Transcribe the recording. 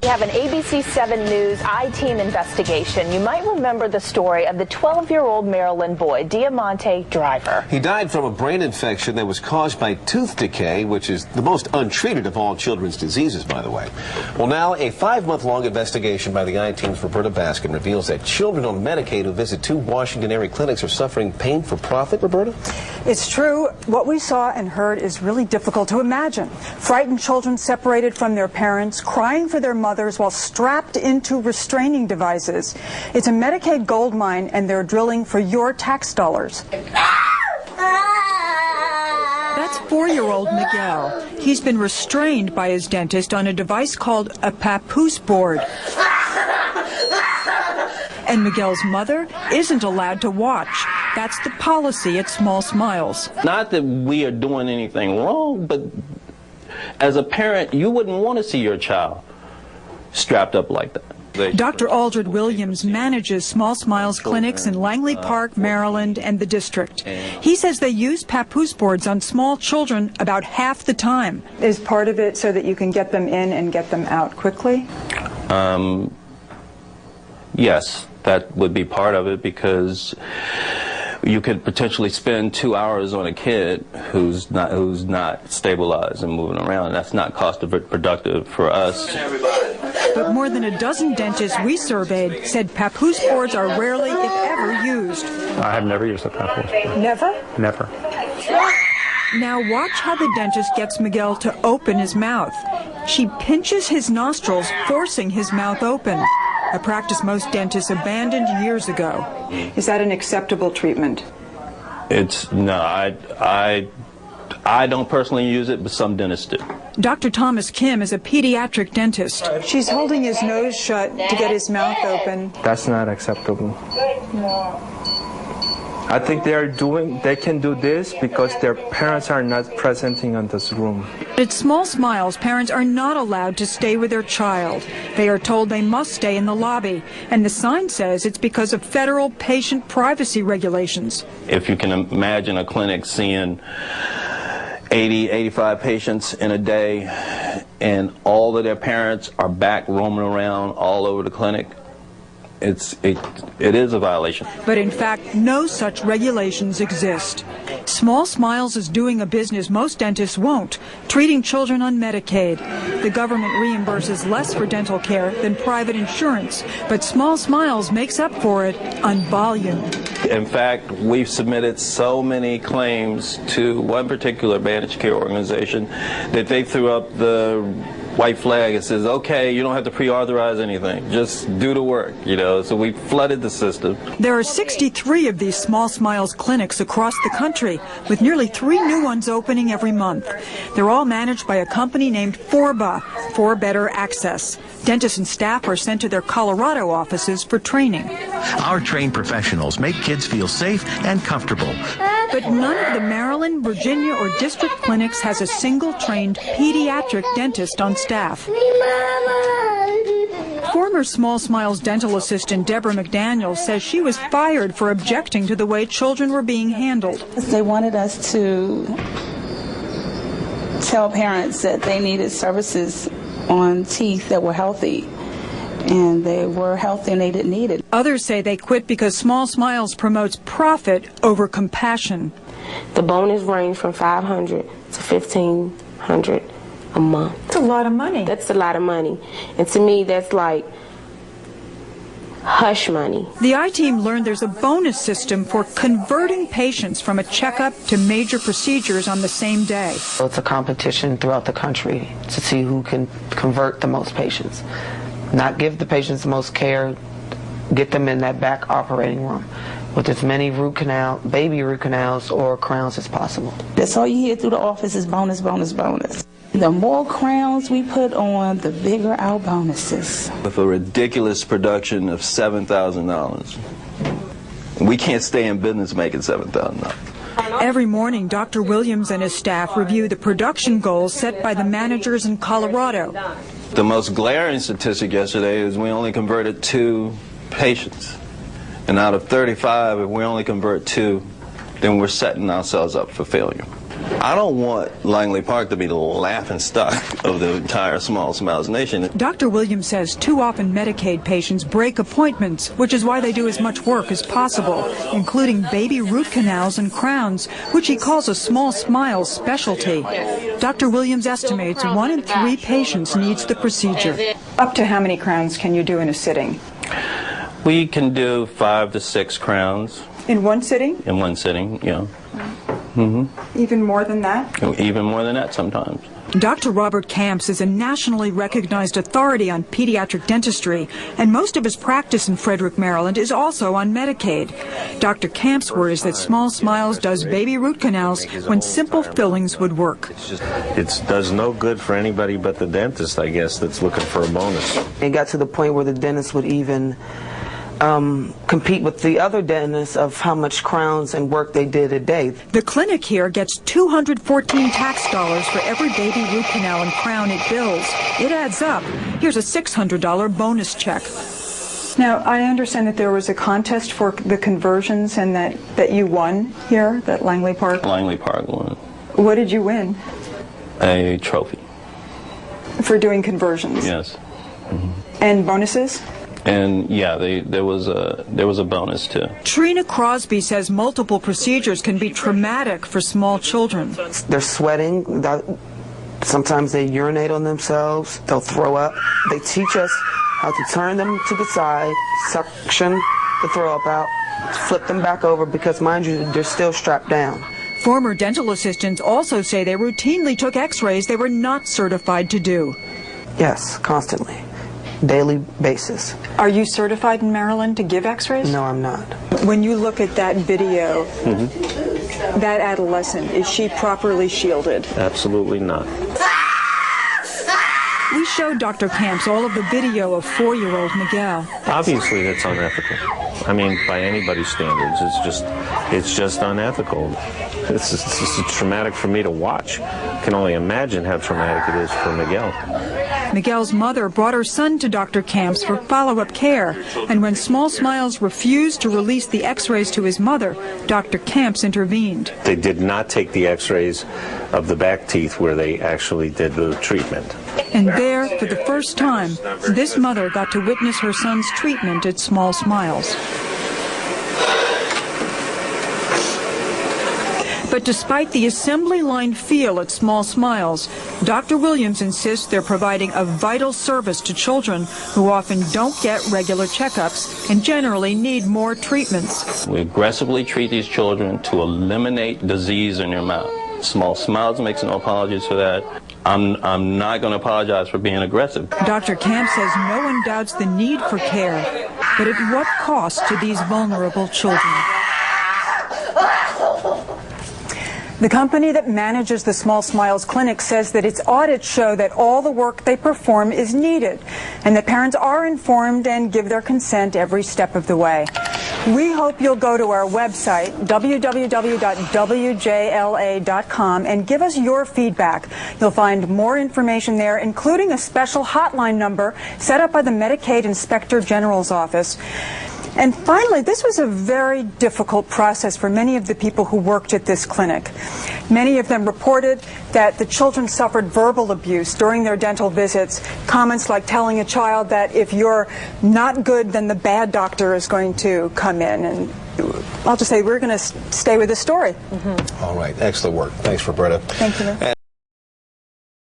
We have an ABC 7 News I-Team investigation. You might remember the story of the 12-year-old Maryland boy, Diamante Driver. He died from a brain infection that was caused by tooth decay, which is the most untreated of all children's diseases, by the way. Well, now a 5-month-long investigation by the I-Team's Roberta Baskin reveals that children on Medicaid who visit 2 Washington area clinics are suffering pain for profit. Roberta? It's true. What we saw and heard is really difficult to imagine. Frightened children separated from their parents, crying for their mothers while strapped into restraining devices. It's a Medicaid gold mine, and they're drilling for your tax dollars. That's 4-year-old Miguel. He's been restrained by his dentist on a device called a papoose board. And Miguel's mother isn't allowed to watch. That's the policy at Small Smiles. Not that we are doing anything wrong, but as a parent, you wouldn't want to see your child strapped up like that. Dr. Aldred Williams manages Small Smiles clinics in Langley Park, Maryland, and the district. He says they use papoose boards on small children about half the time. Is part of it so that you can get them in and get them out quickly? Yes, that would be part of it, because you could potentially spend 2 hours on a kid who's not stabilized and moving around. That's not cost productive for us. But more than a dozen dentists we surveyed said papoose boards are rarely, if ever, used. I have never used a papoose board. Never? Never. Now watch how the dentist gets Miguel to open his mouth. She pinches his nostrils, forcing his mouth open. A practice most dentists abandoned years ago. Is that an acceptable treatment? I don't personally use it, but some dentists do. Dr. Thomas Kim is a pediatric dentist. She's holding his nose shut to get his mouth open. That's not acceptable. I think they can do this because their parents are not presenting in this room. At Small Smiles, parents are not allowed to stay with their child. They are told they must stay in the lobby, and the sign says it's because of federal patient privacy regulations. If you can imagine a clinic seeing 80, 85 patients in a day, and all of their parents are back roaming around all over the clinic, it is a violation. But in fact, no such regulations exist. Small Smiles is doing a business most dentists won't, treating children on Medicaid. The government reimburses less for dental care than private insurance, but Small Smiles makes up for it on volume. In fact, we've submitted so many claims to one particular managed care organization that they threw up the white flag and says, okay, you don't have to pre-authorize anything, just do the work, so we flooded the system. There are 63 of these Small Smiles clinics across the country, with nearly 3 new ones opening every month. They're all managed by a company named Forba, For Better Access. Dentists and staff are sent to their Colorado offices for training. Our trained professionals make kids feel safe and comfortable. But none of the Maryland, Virginia, or district clinics has a single trained pediatric dentist on staff. Former Small Smiles dental assistant Deborah McDaniel says she was fired for objecting to the way children were being handled. They wanted us to tell parents that they needed services on teeth that were healthy. And they were healthy and they didn't need it. Others say they quit because Small Smiles promotes profit over compassion. The bonus range from $500 to $1,500 a month. That's a lot of money. That's a lot of money. And to me, that's like hush money. The I-Team learned there's a bonus system for converting patients from a checkup to major procedures on the same day. It's a competition throughout the country to see who can convert the most patients. Not give the patients the most care, get them in that back operating room with as many baby root canals or crowns as possible. That's all you hear through the office is bonus, bonus, bonus. The more crowns we put on, the bigger our bonuses. With a ridiculous production of $7,000. We can't stay in business making $7,000. Every morning, Dr. Williams and his staff review the production goals set by the managers in Colorado. The most glaring statistic yesterday is we only converted 2 patients. And out of 35, if we only convert 2, then we're setting ourselves up for failure. I don't want Langley Park to be the laughingstock of the entire Small Smiles nation. Dr. Williams says too often Medicaid patients break appointments, which is why they do as much work as possible, including baby root canals and crowns, which he calls a Small Smiles specialty. Dr. Williams estimates 1 in 3 patients needs the procedure. Up to how many crowns can you do in a sitting? We can do 5 to 6 crowns. In one sitting? In one sitting, yeah. Even more than that? Even more than that sometimes. Dr. Robert Camps is a nationally recognized authority on pediatric dentistry, and most of his practice in Frederick, Maryland is also on Medicaid. Dr. Camps worries that Small Smiles does baby root canals when simple fillings would work. It does no good for anybody but the dentist, I guess, that's looking for a bonus. It got to the point where the dentist would even compete with the other dentists of how much crowns and work they did a day. The clinic here gets $214 tax dollars for every baby root canal and crown it bills. It adds up. Here's a $600 bonus check. Now, I understand that there was a contest for the conversions and that you won here at Langley Park. Langley Park won. What did you win? A trophy. For doing conversions? Yes. And bonuses? And yeah, there was a bonus too. Trina Crosby says multiple procedures can be traumatic for small children. They're sweating. Sometimes they urinate on themselves. They'll throw up. They teach us how to turn them to the side, suction the throw up out, flip them back over because, mind you, they're still strapped down. Former dental assistants also say they routinely took x-rays they were not certified to do. Yes, constantly. Daily basis. Are you certified in Maryland to give x-rays? No, I'm not. When you look at that video, that adolescent, is she properly shielded? Absolutely not. We showed Dr. Camps all of the video of 4-year-old Miguel. Obviously, that's unethical. I mean, by anybody's standards, it's just unethical. It's just traumatic for me to watch. I can only imagine how traumatic it is for Miguel. Miguel's mother brought her son to Dr. Camps for follow-up care, and when Small Smiles refused to release the x-rays to his mother, Dr. Camps intervened. They did not take the x-rays of the back teeth where they actually did the treatment. And there, for the first time, this mother got to witness her son's treatment at Small Smiles. But despite the assembly line feel at Small Smiles, Dr. Williams insists they're providing a vital service to children who often don't get regular checkups and generally need more treatments. We aggressively treat these children to eliminate disease in their mouth. Small Smiles makes no apologies for that. I'm not going to apologize for being aggressive. Dr. Camp says no one doubts the need for care, but at what cost to these vulnerable children? The company that manages the Small Smiles Clinic says that its audits show that all the work they perform is needed and that parents are informed and give their consent every step of the way. We hope you'll go to our website, www.wjla.com, and give us your feedback. You'll find more information there, including a special hotline number set up by the Medicaid Inspector General's office. And finally, this was a very difficult process for many of the people who worked at this clinic. Many of them reported that the children suffered verbal abuse during their dental visits, comments like telling a child that if you're not good, then the bad doctor is going to come in. And I'll just say we're going to stay with this story. All right. Excellent work. Thanks, Roberta. Thank you.